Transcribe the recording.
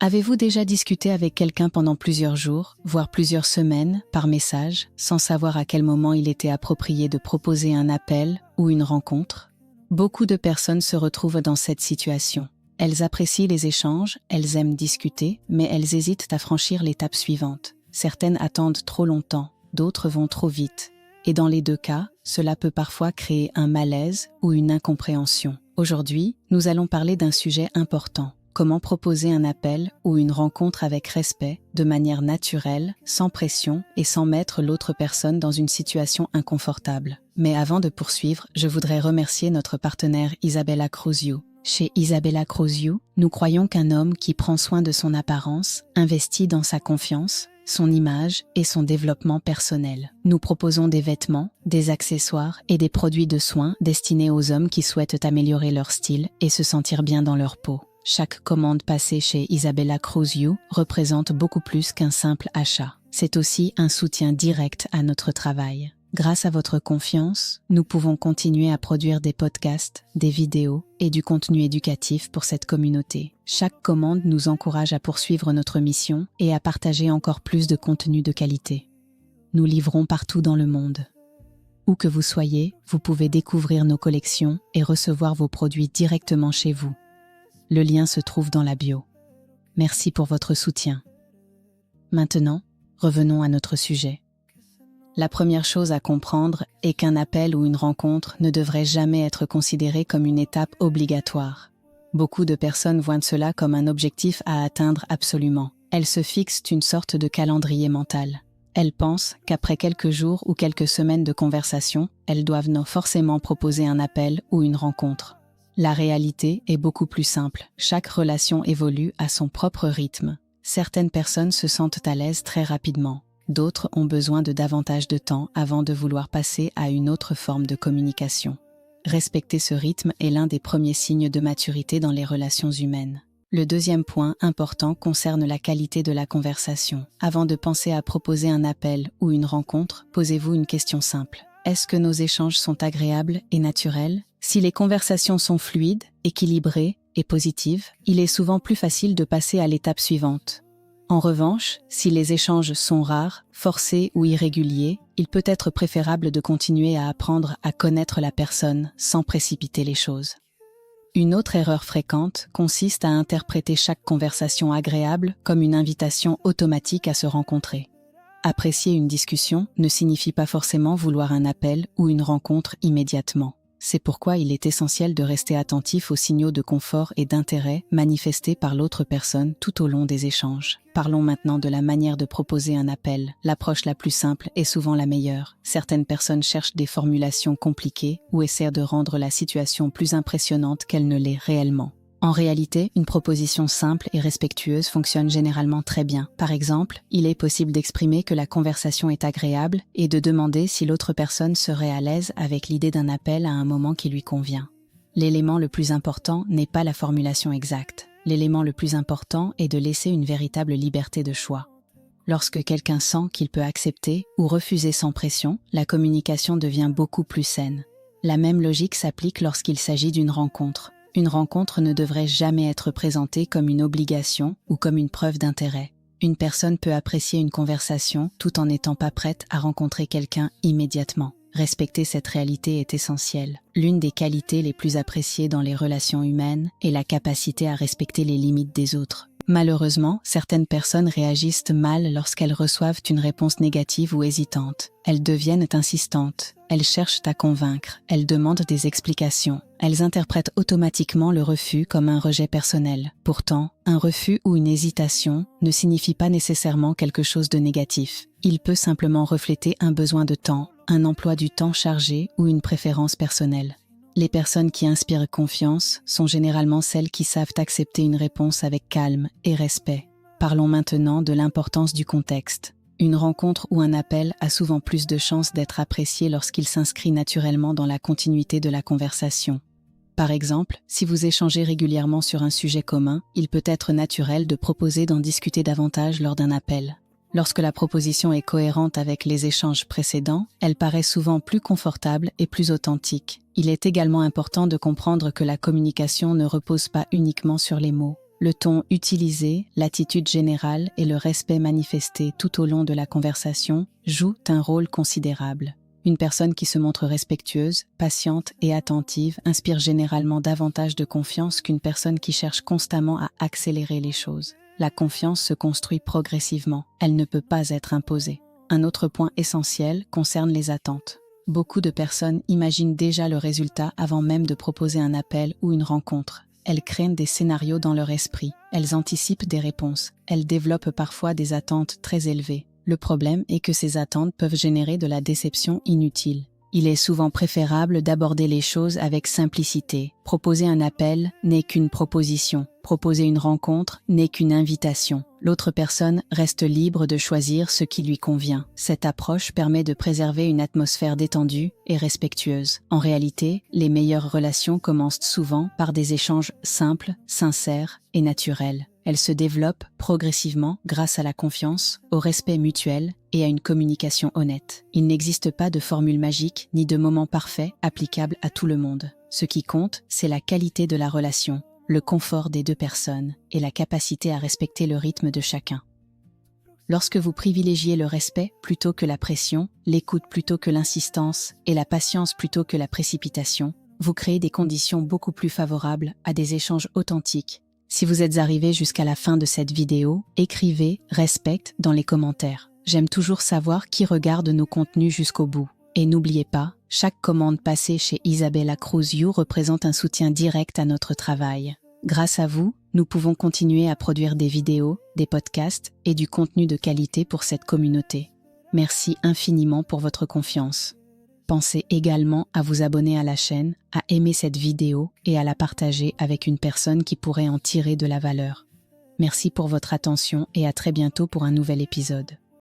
Avez-vous déjà discuté avec quelqu'un pendant plusieurs jours, voire plusieurs semaines, par message, sans savoir à quel moment il était approprié de proposer un appel ou une rencontre? Beaucoup de personnes se retrouvent dans cette situation. Elles apprécient les échanges, elles aiment discuter, mais elles hésitent à franchir l'étape suivante. Certaines attendent trop longtemps, d'autres vont trop vite. Et dans les deux cas, cela peut parfois créer un malaise ou une incompréhension. Aujourd'hui, nous allons parler d'un sujet important. Comment proposer un appel ou une rencontre avec respect, de manière naturelle, sans pression et sans mettre l'autre personne dans une situation inconfortable. Mais avant de poursuivre, je voudrais remercier notre partenaire Isabella Cruz-You. Chez Isabella Cruz-You, nous croyons qu'un homme qui prend soin de son apparence investit dans sa confiance, son image et son développement personnel. Nous proposons des vêtements, des accessoires et des produits de soins destinés aux hommes qui souhaitent améliorer leur style et se sentir bien dans leur peau. Chaque commande passée chez Isabella Cruz-You représente beaucoup plus qu'un simple achat. C'est aussi un soutien direct à notre travail. Grâce à votre confiance, nous pouvons continuer à produire des podcasts, des vidéos et du contenu éducatif pour cette communauté. Chaque commande nous encourage à poursuivre notre mission et à partager encore plus de contenu de qualité. Nous livrons partout dans le monde. Où que vous soyez, vous pouvez découvrir nos collections et recevoir vos produits directement chez vous. Le lien se trouve dans la bio. Merci pour votre soutien. Maintenant, revenons à notre sujet. La première chose à comprendre est qu'un appel ou une rencontre ne devrait jamais être considéré comme une étape obligatoire. Beaucoup de personnes voient cela comme un objectif à atteindre absolument. Elles se fixent une sorte de calendrier mental. Elles pensent qu'après quelques jours ou quelques semaines de conversation, elles doivent forcément proposer un appel ou une rencontre. La réalité est beaucoup plus simple. Chaque relation évolue à son propre rythme. Certaines personnes se sentent à l'aise très rapidement. D'autres ont besoin de davantage de temps avant de vouloir passer à une autre forme de communication. Respecter ce rythme est l'un des premiers signes de maturité dans les relations humaines. Le deuxième point important concerne la qualité de la conversation. Avant de penser à proposer un appel ou une rencontre, posez-vous une question simple. Est-ce que nos échanges sont agréables et naturels? Si les conversations sont fluides, équilibrées et positives, il est souvent plus facile de passer à l'étape suivante. En revanche, si les échanges sont rares, forcés ou irréguliers, il peut être préférable de continuer à apprendre à connaître la personne sans précipiter les choses. Une autre erreur fréquente consiste à interpréter chaque conversation agréable comme une invitation automatique à se rencontrer. Apprécier une discussion ne signifie pas forcément vouloir un appel ou une rencontre immédiatement. C'est pourquoi il est essentiel de rester attentif aux signaux de confort et d'intérêt manifestés par l'autre personne tout au long des échanges. Parlons maintenant de la manière de proposer un appel. L'approche la plus simple est souvent la meilleure. Certaines personnes cherchent des formulations compliquées ou essaient de rendre la situation plus impressionnante qu'elle ne l'est réellement. En réalité, une proposition simple et respectueuse fonctionne généralement très bien. Par exemple, il est possible d'exprimer que la conversation est agréable et de demander si l'autre personne serait à l'aise avec l'idée d'un appel à un moment qui lui convient. L'élément le plus important n'est pas la formulation exacte. L'élément le plus important est de laisser une véritable liberté de choix. Lorsque quelqu'un sent qu'il peut accepter ou refuser sans pression, la communication devient beaucoup plus saine. La même logique s'applique lorsqu'il s'agit d'une rencontre. Une rencontre ne devrait jamais être présentée comme une obligation ou comme une preuve d'intérêt. Une personne peut apprécier une conversation tout en n'étant pas prête à rencontrer quelqu'un immédiatement. Respecter cette réalité est essentiel. L'une des qualités les plus appréciées dans les relations humaines est la capacité à respecter les limites des autres. Malheureusement, certaines personnes réagissent mal lorsqu'elles reçoivent une réponse négative ou hésitante. Elles deviennent insistantes, elles cherchent à convaincre, elles demandent des explications. Elles interprètent automatiquement le refus comme un rejet personnel. Pourtant, un refus ou une hésitation ne signifie pas nécessairement quelque chose de négatif. Il peut simplement refléter un besoin de temps, un emploi du temps chargé ou une préférence personnelle. Les personnes qui inspirent confiance sont généralement celles qui savent accepter une réponse avec calme et respect. Parlons maintenant de l'importance du contexte. Une rencontre ou un appel a souvent plus de chances d'être apprécié lorsqu'il s'inscrit naturellement dans la continuité de la conversation. Par exemple, si vous échangez régulièrement sur un sujet commun, il peut être naturel de proposer d'en discuter davantage lors d'un appel. Lorsque la proposition est cohérente avec les échanges précédents, elle paraît souvent plus confortable et plus authentique. Il est également important de comprendre que la communication ne repose pas uniquement sur les mots. Le ton utilisé, l'attitude générale et le respect manifesté tout au long de la conversation jouent un rôle considérable. Une personne qui se montre respectueuse, patiente et attentive inspire généralement davantage de confiance qu'une personne qui cherche constamment à accélérer les choses. La confiance se construit progressivement, elle ne peut pas être imposée. Un autre point essentiel concerne les attentes. Beaucoup de personnes imaginent déjà le résultat avant même de proposer un appel ou une rencontre. Elles craignent des scénarios dans leur esprit, elles anticipent des réponses, elles développent parfois des attentes très élevées. Le problème est que ces attentes peuvent générer de la déception inutile. Il est souvent préférable d'aborder les choses avec simplicité. Proposer un appel n'est qu'une proposition. Proposer une rencontre n'est qu'une invitation. L'autre personne reste libre de choisir ce qui lui convient. Cette approche permet de préserver une atmosphère détendue et respectueuse. En réalité, les meilleures relations commencent souvent par des échanges simples, sincères et naturels. Elles se développent progressivement grâce à la confiance, au respect mutuel et à une communication honnête. Il n'existe pas de formule magique ni de moment parfait applicable à tout le monde. Ce qui compte, c'est la qualité de la relation, le confort des deux personnes et la capacité à respecter le rythme de chacun. Lorsque vous privilégiez le respect plutôt que la pression, l'écoute plutôt que l'insistance et la patience plutôt que la précipitation, vous créez des conditions beaucoup plus favorables à des échanges authentiques. Si vous êtes arrivé jusqu'à la fin de cette vidéo, écrivez « Respect » dans les commentaires. J'aime toujours savoir qui regarde nos contenus jusqu'au bout. Et n'oubliez pas, chaque commande passée chez Isabella Cruz You représente un soutien direct à notre travail. Grâce à vous, nous pouvons continuer à produire des vidéos, des podcasts et du contenu de qualité pour cette communauté. Merci infiniment pour votre confiance. Pensez également à vous abonner à la chaîne, à aimer cette vidéo et à la partager avec une personne qui pourrait en tirer de la valeur. Merci pour votre attention et à très bientôt pour un nouvel épisode.